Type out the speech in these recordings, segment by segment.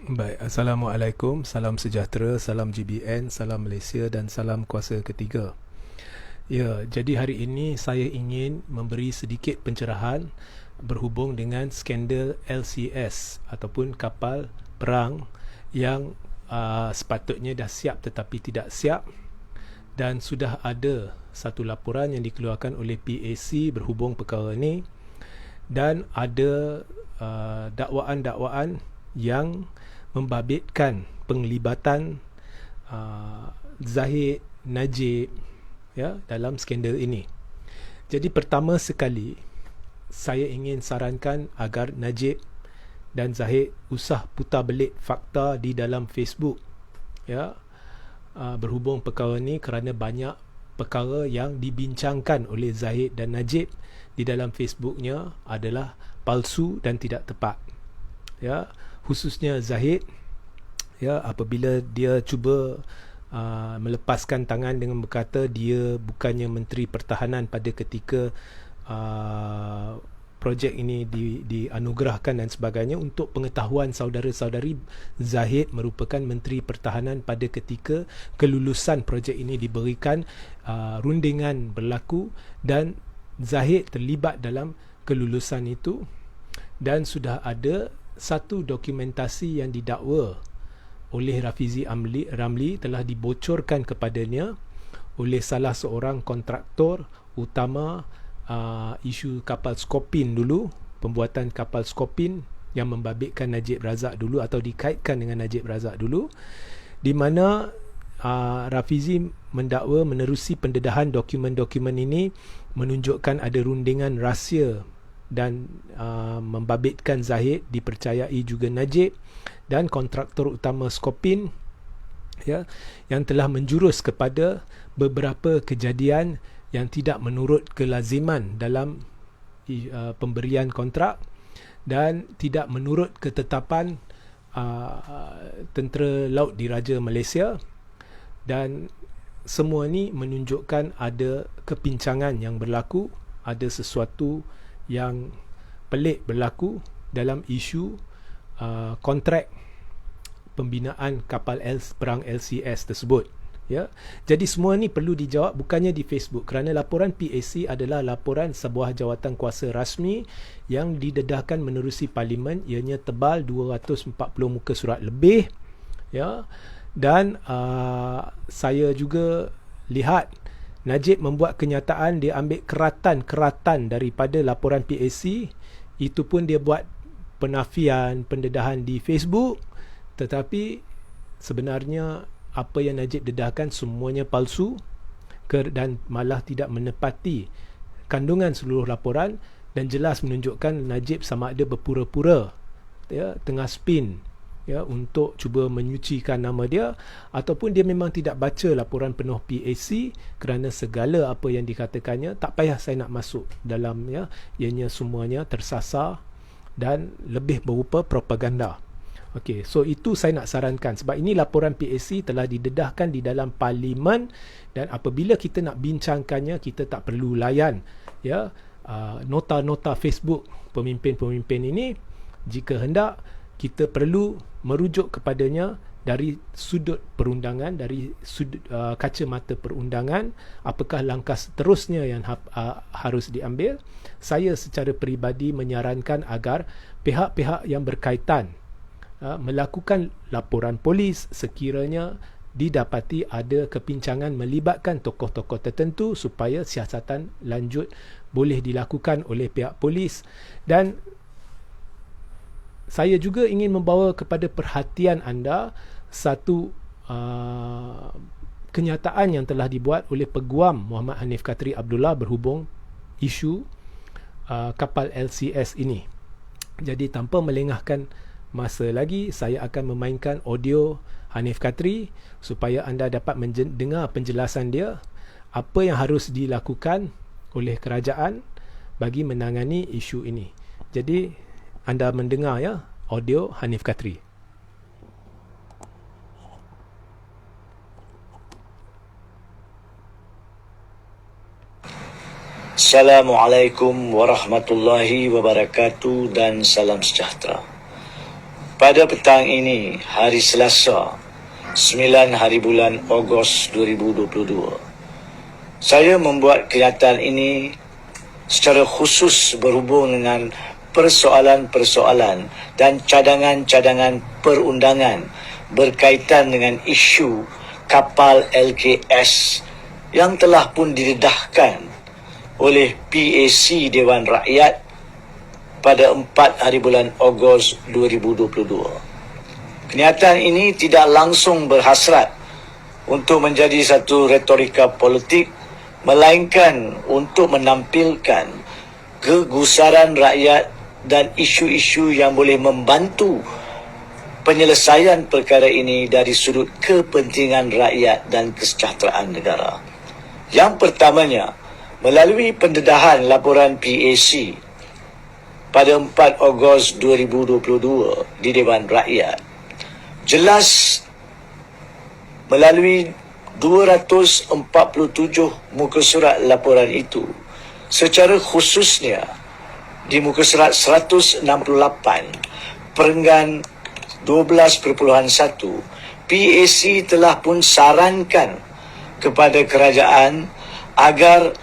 Baik, Assalamualaikum, salam sejahtera, salam GBN, salam Malaysia dan salam kuasa ketiga. Ya, jadi hari ini saya ingin memberi sedikit pencerahan berhubung dengan skandal LCS ataupun kapal perang yang sepatutnya dah siap tetapi tidak siap, dan sudah ada satu laporan yang dikeluarkan oleh PAC berhubung perkara ini, dan ada dakwaan-dakwaan yang membabitkan penglibatan Zahid, Najib ya dalam skandal ini. Jadi pertama sekali saya ingin sarankan agar Najib dan Zahid usah putar belik fakta di dalam Facebook ya, berhubung perkara ini, kerana banyak perkara yang dibincangkan oleh Zahid dan Najib di dalam Facebooknya adalah palsu dan tidak tepat ya. Khususnya Zahid ya, apabila dia cuba melepaskan tangan dengan berkata dia bukannya Menteri Pertahanan pada ketika projek ini dianugerahkan dan sebagainya. Untuk pengetahuan saudara-saudari, Zahid merupakan Menteri Pertahanan pada ketika kelulusan projek ini diberikan, rundingan berlaku dan Zahid terlibat dalam kelulusan itu, dan sudah ada satu dokumentasi yang didakwa oleh Rafizi Ramli telah dibocorkan kepadanya oleh salah seorang kontraktor utama isu kapal Skopin dulu, pembuatan kapal Skopin yang membabitkan Najib Razak dulu atau dikaitkan dengan Najib Razak dulu, di mana Rafizi mendakwa menerusi pendedahan dokumen-dokumen ini menunjukkan ada rundingan rahsia dan membabitkan Zahid, dipercayai juga Najib dan kontraktor utama Skopin ya, yang telah menjurus kepada beberapa kejadian yang tidak menurut kelaziman dalam pemberian kontrak dan tidak menurut ketetapan Tentera Laut Diraja Malaysia, dan semua ini menunjukkan ada kepincangan yang berlaku, ada sesuatu yang pelik berlaku dalam isu kontrak pembinaan kapal perang LCS tersebut ya. Jadi semua ni perlu dijawab bukannya di Facebook, kerana laporan PAC adalah laporan sebuah jawatan kuasa rasmi yang didedahkan menerusi parlimen. Ianya tebal 240 muka surat lebih ya, dan saya juga lihat Najib membuat kenyataan dia ambil keratan daripada laporan PAC. Itu pun dia buat penafian, pendedahan di Facebook, tetapi sebenarnya apa yang Najib dedahkan semuanya palsu dan malah tidak menepati kandungan seluruh laporan, dan jelas menunjukkan Najib sama ada berpura-pura ya, tengah spin ya, untuk cuba menyucikan nama dia, ataupun dia memang tidak baca laporan penuh PAC, kerana segala apa yang dikatakannya tak payah saya nak masuk dalam ya, ianya semuanya tersasar dan lebih berupa propaganda. Okey, so itu saya nak sarankan, sebab ini laporan PAC telah didedahkan di dalam parlimen, dan apabila kita nak bincangkannya, kita tak perlu layan ya nota-nota Facebook pemimpin-pemimpin ini. Jika hendak, kita perlu merujuk kepadanya dari sudut perundangan, dari sudut kacamata perundangan, apakah langkah seterusnya yang harus diambil. Saya secara peribadi menyarankan agar pihak-pihak yang berkaitan melakukan laporan polis sekiranya didapati ada kepincangan melibatkan tokoh-tokoh tertentu, supaya siasatan lanjut boleh dilakukan oleh pihak polis. Dan saya juga ingin membawa kepada perhatian anda satu kenyataan yang telah dibuat oleh Peguam Muhammad Hanif Katri Abdullah berhubung isu kapal LCS ini. Jadi tanpa melengahkan masa lagi, saya akan memainkan audio Hanif Katri supaya anda dapat mendengar penjelasan dia apa yang harus dilakukan oleh kerajaan bagi menangani isu ini. Jadi anda mendengar ya audio Hanif Katri. Assalamualaikum warahmatullahi wabarakatuh dan salam sejahtera. Pada petang ini, hari Selasa, 9 hari bulan Ogos 2022, saya membuat kenyataan ini secara khusus berhubung dengan persoalan-persoalan dan cadangan-cadangan perundangan berkaitan dengan isu kapal LKS yang telah pun didedahkan oleh PAC Dewan Rakyat pada 4 hari bulan Ogos 2022. Kenyataan ini tidak langsung berhasrat untuk menjadi satu retorika politik, melainkan untuk menampilkan kegusaran rakyat dan isu-isu yang boleh membantu penyelesaian perkara ini dari sudut kepentingan rakyat dan kesejahteraan negara. Yang pertamanya, melalui pendedahan laporan PAC pada 4 Ogos 2022 di Dewan Rakyat, jelas melalui 247 muka surat laporan itu, secara khususnya di muka surat 168 perenggan 12.1, PAC telah pun sarankan kepada kerajaan agar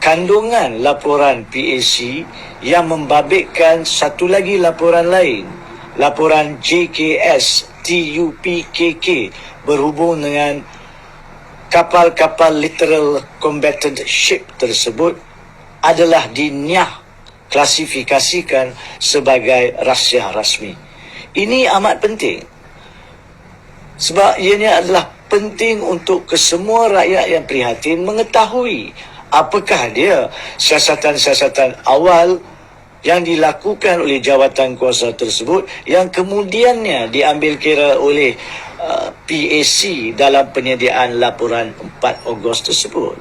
kandungan laporan PAC yang membabitkan satu lagi laporan lain, laporan JKS TUPKK berhubung dengan kapal-kapal literal combatant ship tersebut, adalah diniah klasifikasikan sebagai rahsia rasmi. Ini amat penting sebab ianya adalah penting untuk kesemua rakyat yang prihatin mengetahui apakah dia siasatan-siasatan awal yang dilakukan oleh jawatan kuasa tersebut yang kemudiannya diambil kira oleh PAC dalam penyediaan laporan 4 Ogos tersebut.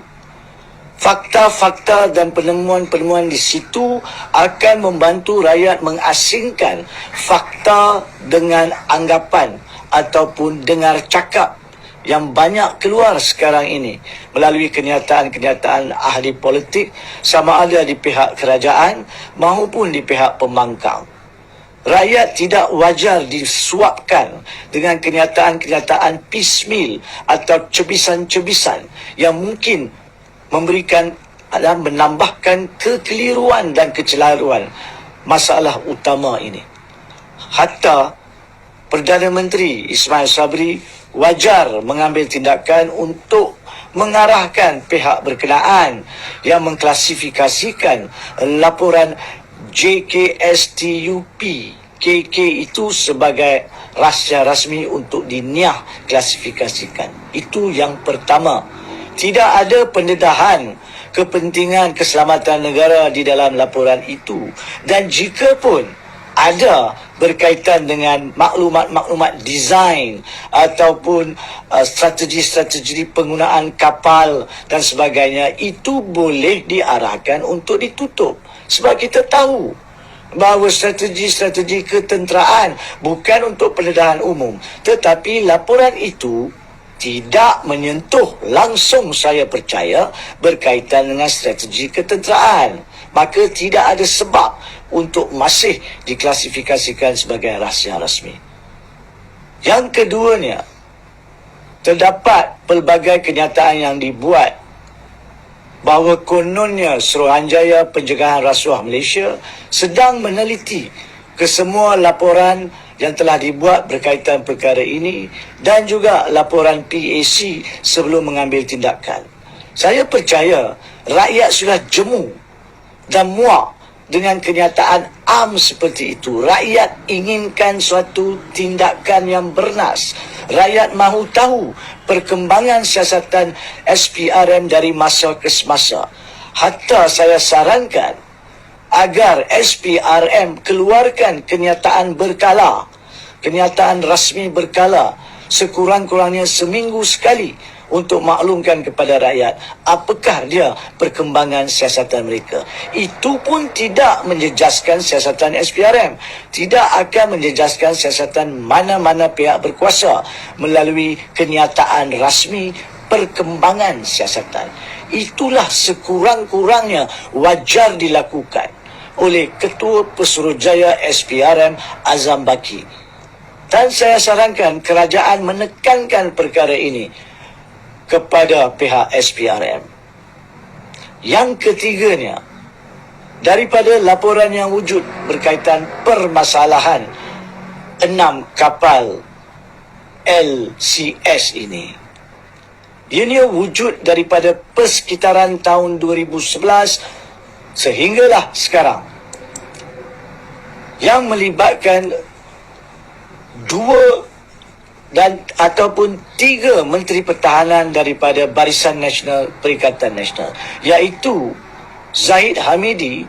Fakta-fakta dan penemuan-penemuan di situ akan membantu rakyat mengasingkan fakta dengan anggapan ataupun dengar cakap yang banyak keluar sekarang ini melalui kenyataan-kenyataan ahli politik, sama ada di pihak kerajaan maupun di pihak pembangkang. Rakyat tidak wajar disuapkan dengan kenyataan-kenyataan piecemeal atau cebisan-cebisan yang mungkin memberikan dan menambahkan kekeliruan dan kecelaruan masalah utama ini. Hatta Perdana Menteri Ismail Sabri wajar mengambil tindakan untuk mengarahkan pihak berkenaan yang mengklasifikasikan laporan JKSTUP KK itu sebagai rahsia rasmi untuk diniah klasifikasikan. Itu yang pertama. Tidak ada pendedahan kepentingan keselamatan negara di dalam laporan itu. Dan jika pun ada berkaitan dengan maklumat-maklumat desain ataupun strategi-strategi penggunaan kapal dan sebagainya, itu boleh diarahkan untuk ditutup. Sebab kita tahu bahawa strategi-strategi ketenteraan bukan untuk pendedahan umum, tetapi laporan itu tidak menyentuh langsung, saya percaya, berkaitan dengan strategi ketenteraan. Maka tidak ada sebab untuk masih diklasifikasikan sebagai rahsia rasmi. Yang keduanya, terdapat pelbagai kenyataan yang dibuat bahawa kononnya Suruhanjaya Pencegahan Rasuah Malaysia sedang meneliti kesemua laporan yang telah dibuat berkaitan perkara ini dan juga laporan PAC sebelum mengambil tindakan. Saya percaya rakyat sudah jemu dan muak dengan kenyataan am seperti itu. Rakyat inginkan suatu tindakan yang bernas. Rakyat mahu tahu perkembangan siasatan SPRM dari masa ke semasa. Hatta saya sarankan agar SPRM keluarkan kenyataan berkala, kenyataan rasmi berkala, sekurang-kurangnya seminggu sekali, untuk maklumkan kepada rakyat apakah dia perkembangan siasatan mereka. Itu pun tidak menjejaskan siasatan SPRM, tidak akan menjejaskan siasatan mana-mana pihak berkuasa melalui kenyataan rasmi perkembangan siasatan. Itulah sekurang-kurangnya wajar dilakukan oleh Ketua Pesuruhjaya SPRM Azam Baki. Dan saya sarankan kerajaan menekankan perkara ini kepada pihak SPRM. Yang ketiganya, daripada laporan yang wujud berkaitan permasalahan 6 kapal LCS ini, ianya wujud daripada persekitaran tahun 2011 sehinggalah sekarang, yang melibatkan 2 dan ataupun 3 Menteri Pertahanan daripada Barisan Nasional Perikatan Nasional, iaitu Zahid Hamidi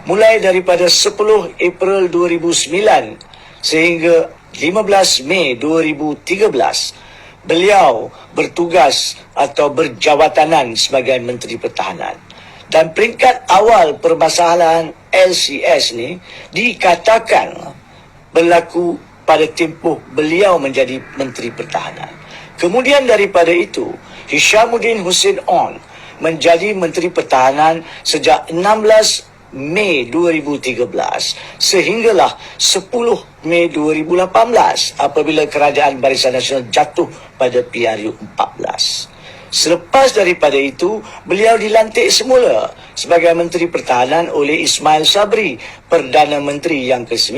mulai daripada 10 April 2009 sehingga 15 Mei 2013. Beliau bertugas atau berjawatanan sebagai Menteri Pertahanan. Dan peringkat awal permasalahan LCS ni dikatakan berlaku pada tempoh beliau menjadi Menteri Pertahanan. Kemudian daripada itu, Hishamuddin Hussein On menjadi Menteri Pertahanan sejak 16 Mei 2013 sehinggalah 10 Mei 2018 apabila Kerajaan Barisan Nasional jatuh pada PRU 14. Selepas daripada itu, beliau dilantik semula sebagai Menteri Pertahanan oleh Ismail Sabri, Perdana Menteri yang ke-9,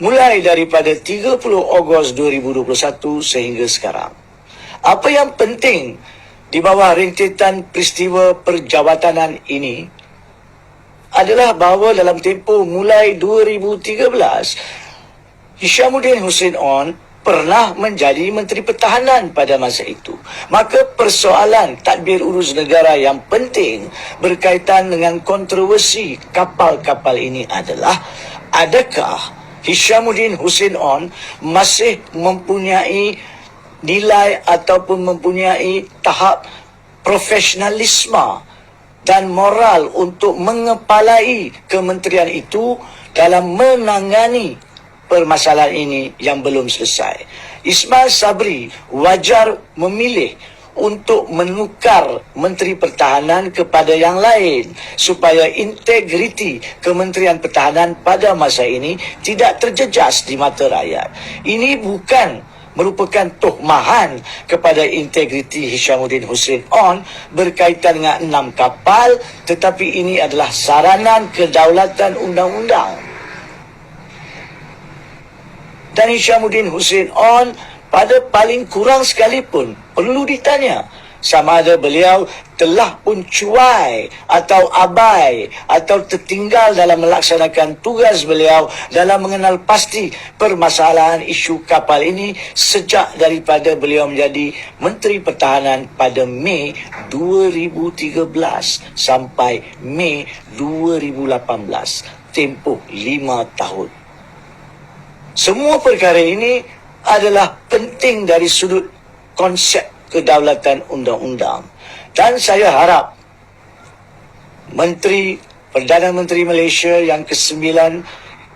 mulai daripada 30 Ogos 2021 sehingga sekarang. Apa yang penting di bawah rentetan peristiwa perjawatanan ini adalah bahawa dalam tempoh mulai 2013, Hishamuddin Hussein On pernah menjadi Menteri Pertahanan pada masa itu. Maka persoalan tadbir urus negara yang penting berkaitan dengan kontroversi kapal-kapal ini adalah, adakah Hishamuddin Hussein On masih mempunyai nilai ataupun mempunyai tahap profesionalisme dan moral untuk mengepalai kementerian itu dalam menangani permasalahan ini yang belum selesai. Ismail Sabri wajar memilih untuk menukar Menteri Pertahanan kepada yang lain supaya integriti Kementerian Pertahanan pada masa ini tidak terjejas di mata rakyat. Ini bukan merupakan tuhmahan kepada integriti Hishamuddin Hussein On berkaitan dengan 6 kapal, tetapi ini adalah saranan kedaulatan undang-undang. Dan Hishamuddin Hussein On pada paling kurang sekalipun perlu ditanya sama ada beliau telah pun cuai atau abai atau tertinggal dalam melaksanakan tugas beliau dalam mengenal pasti permasalahan isu kapal ini sejak daripada beliau menjadi Menteri Pertahanan pada Mei 2013 sampai Mei 2018, tempoh 5 tahun. Semua perkara ini adalah penting dari sudut konsep kedaulatan undang-undang. Dan saya harap Perdana Menteri Malaysia yang ke-9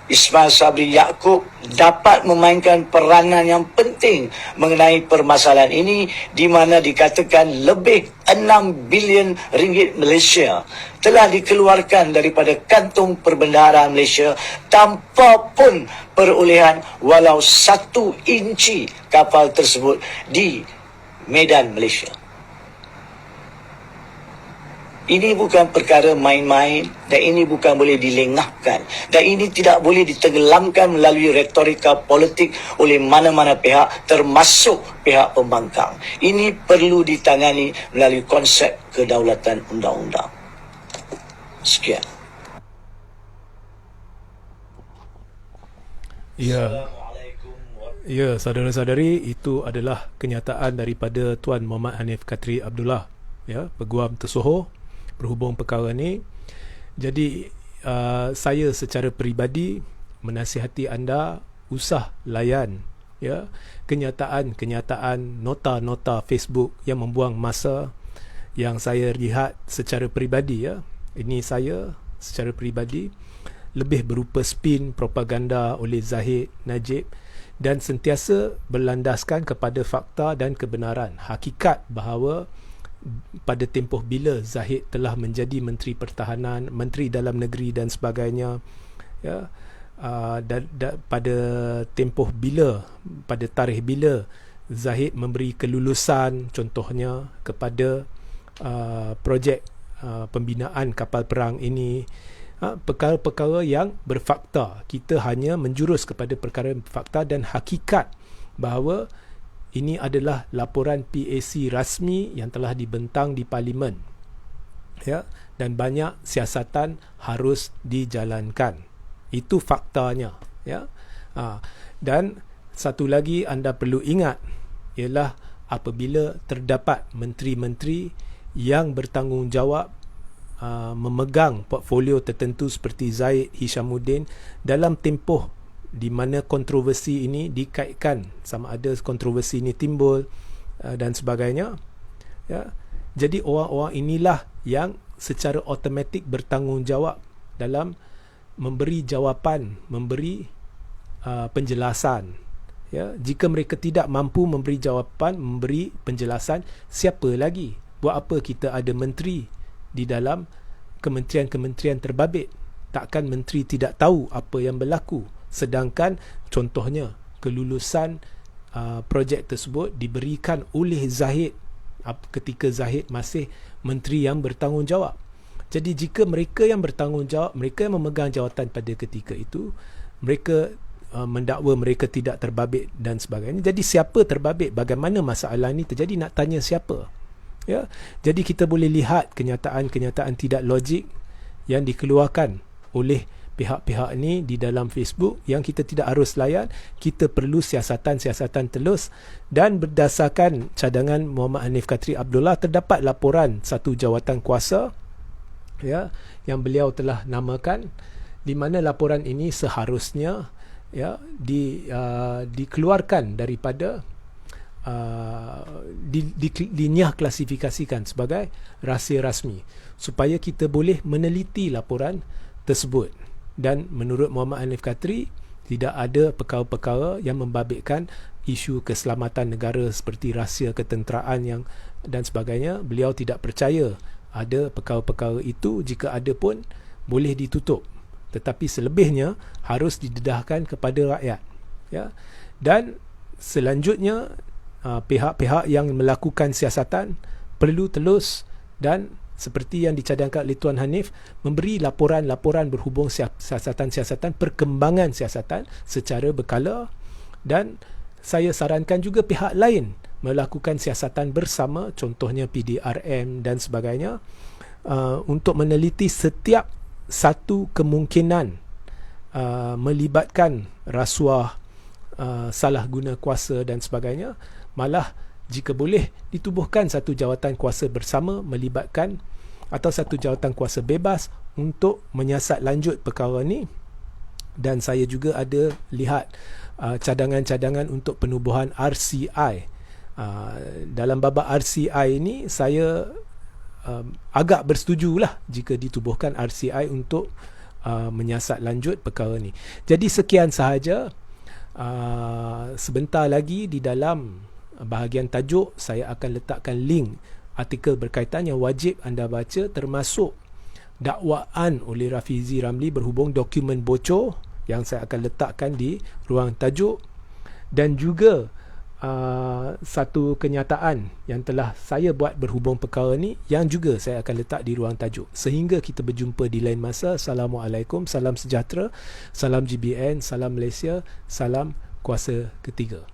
Ismail Sabri Yaakob dapat memainkan peranan yang penting mengenai permasalahan ini, di mana dikatakan lebih 6 bilion ringgit Malaysia telah dikeluarkan daripada kantung perbendaharaan Malaysia tanpa pun perolehan walau 1 inci kapal tersebut di medan Malaysia. Ini bukan perkara main-main dan ini bukan boleh dilengahkan dan ini tidak boleh ditenggelamkan melalui retorika politik oleh mana-mana pihak termasuk pihak pembangkang. Ini perlu ditangani melalui konsep kedaulatan undang-undang. Sekian. Ya, saudara-saudari, itu adalah kenyataan daripada Tuan Muhammad Hanif Katri Abdullah, ya, Peguam Tersohor berhubung perkara ni. Jadi saya secara peribadi menasihati anda usah layan, ya, kenyataan-kenyataan, nota-nota Facebook yang membuang masa yang saya lihat secara peribadi, ya. Ini saya secara peribadi lebih berupa spin propaganda oleh Zahid Najib dan sentiasa berlandaskan kepada fakta dan kebenaran. Hakikat bahawa pada tempoh bila Zahid telah menjadi Menteri Pertahanan, Menteri Dalam Negeri dan sebagainya, ya, pada tempoh bila, pada tarikh bila Zahid memberi kelulusan contohnya kepada projek pembinaan kapal perang ini, perkara-perkara yang berfakta. Kita hanya menjurus kepada perkara fakta dan hakikat bahawa ini adalah laporan PAC rasmi yang telah dibentang di Parlimen, ya, dan banyak siasatan harus dijalankan. Itu faktanya, ya. Dan satu lagi anda perlu ingat ialah apabila terdapat menteri-menteri yang bertanggungjawab memegang portfolio tertentu seperti Zahid Hishamuddin dalam tempoh di mana kontroversi ini dikaitkan, sama ada kontroversi ini timbul dan sebagainya, ya. Jadi orang-orang inilah yang secara automatik bertanggungjawab dalam memberi jawapan, memberi penjelasan, ya. Jika mereka tidak mampu memberi jawapan, memberi penjelasan, siapa lagi? Buat apa kita ada menteri di dalam kementerian-kementerian terbabit? Takkan menteri tidak tahu apa yang berlaku, sedangkan contohnya kelulusan projek tersebut diberikan oleh Zahid ketika Zahid masih menteri yang bertanggungjawab. Jadi jika mereka yang bertanggungjawab, mereka yang memegang jawatan pada ketika itu, mereka mendakwa mereka tidak terbabit dan sebagainya. Jadi siapa terbabit? Bagaimana masalah ini terjadi? Nak tanya siapa? Ya. Jadi kita boleh lihat kenyataan-kenyataan tidak logik yang dikeluarkan oleh pihak-pihak ini di dalam Facebook yang kita tidak harus layan. Kita perlu siasatan-siasatan telus, dan berdasarkan cadangan Muhammad Hanif Katri Abdullah terdapat laporan satu jawatan kuasa, ya, yang beliau telah namakan, di mana laporan ini seharusnya, ya, dikeluarkan daripada dinyah klasifikasikan sebagai rahsia rasmi supaya kita boleh meneliti laporan tersebut. Dan menurut Muhammad Hanif Katri, tidak ada perkara-perkara yang membabitkan isu keselamatan negara seperti rahsia ketenteraan dan sebagainya. Beliau tidak percaya ada perkara-perkara itu. Jika ada pun boleh ditutup, tetapi selebihnya harus didedahkan kepada rakyat, ya. Dan selanjutnya pihak-pihak yang melakukan siasatan perlu telus dan seperti yang dicadangkan oleh Tuan Hanif, memberi laporan-laporan berhubung siasatan-siasatan, perkembangan siasatan secara berkala. Dan saya sarankan juga pihak lain melakukan siasatan bersama, contohnya PDRM dan sebagainya, untuk meneliti setiap satu kemungkinan melibatkan rasuah, salah guna kuasa dan sebagainya. Malah jika boleh ditubuhkan satu jawatan kuasa bersama melibatkan, atau satu jawatan kuasa bebas untuk menyiasat lanjut perkara ni. Dan saya juga ada lihat cadangan-cadangan untuk penubuhan RCI. Dalam babak RCI ini saya agak bersetujulah jika ditubuhkan RCI untuk menyiasat lanjut perkara ni. Jadi sekian sahaja. Sebentar lagi di dalam bahagian tajuk saya akan letakkan link artikel berkaitan yang wajib anda baca, termasuk dakwaan oleh Rafizi Ramli berhubung dokumen bocor yang saya akan letakkan di ruang tajuk, dan juga satu kenyataan yang telah saya buat berhubung perkara ni yang juga saya akan letak di ruang tajuk. Sehingga kita berjumpa di lain masa. Assalamualaikum, salam sejahtera, salam GBN, salam Malaysia, salam kuasa ketiga.